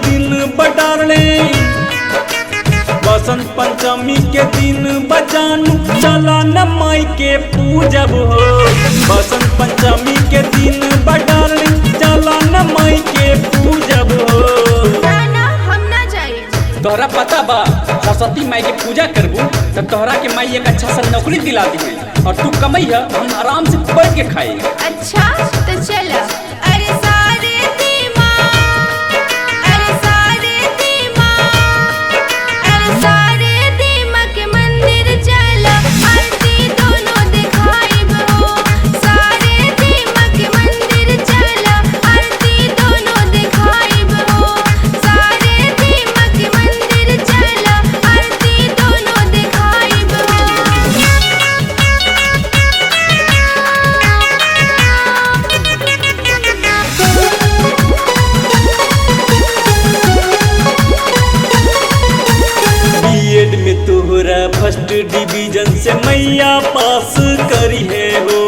दिन बडारले बसंत पंचमी के दिन बजानू चला न माई के पूजब हो। बसंत पंचमी के दिन बडारले चला न माई के पूजब हो। हम ना जाए। तोहरा पता बा सरस्वती माई के पूजा करबू तब तोहरा के माई एक अच्छा सा नौकरी दिला दी है और तू कमाई है हम आराम से बैठ के खाए। अच्छा तो चला। अरे सारे दीमा, अरे सारे दीमा, अरे सारे दीमा के मंदिर चला आरती दोनों दिखाई बो। सारे दीमा के मंदिर चला आरती दोनों दिखाई बो। सारे दीमा के मंदिर चला आरती दोनों दिखाई बो। बीएड में तोहरा फर्स्ट डिवीजन से मैया पास करी है हो।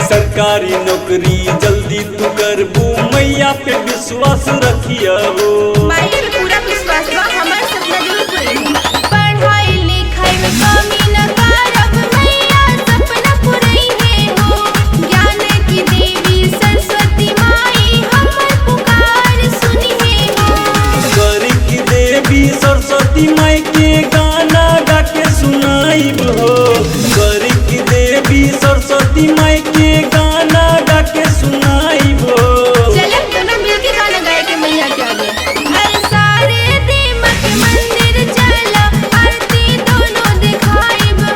सरकारी नौकरी जल्दी तू करबू मैया पे विश्वास रखिया हो। माई पे पूरा विश्वास बा हमार सपना जरूर पूरी। पढ़ाई लिखाई में कमी न करब मैया सपना पूरी है हो। ज्ञान की देवी सरस्वती माई हमर पुकार सुनी है हो। स्वर की देवी सरस्वती माई के गाना गा के सुनाइब हो। स्वर की देवी सरस्वती माई के गाना गा के सुनाइब हो। चले दोनों मिलके गाना गाए के मैया के आगे। अरे सारे दीमा के मंदिर चला आरती दोनों दिखाई बो।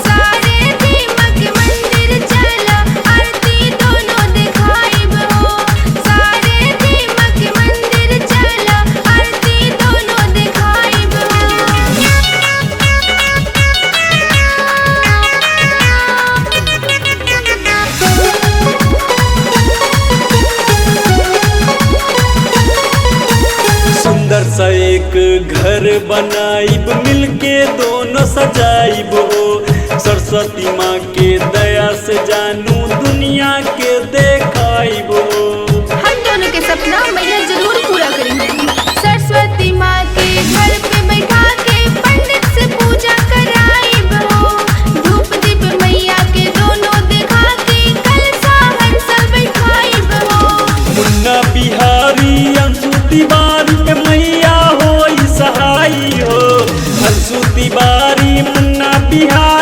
सारे दीमा के मंदिर चला आरती दोनों दिखाई बो। सारे दीमा के मंदिर चला आरती दोनों दिखाई बो। सुंदर सा एक घर बनाइब मिलके दोनों सजाइब हो। सरस्वती माँ के दया से जानू दुनिया के देखाइब हो। हम दोनों के सपना मैया जरूर पूरा करेंगे। सरस्वती माँ के घर पे बैठा के पंडित से पूजा कराइब हो। धूप दीप मैया के दोनों दिखा के कलशा हंसल बैठाइब हो। मुन्ना बिहारी अंशु तिवारी पे मैया हो सहाई हो। अंशु तिवारी मुन्ना बिहारी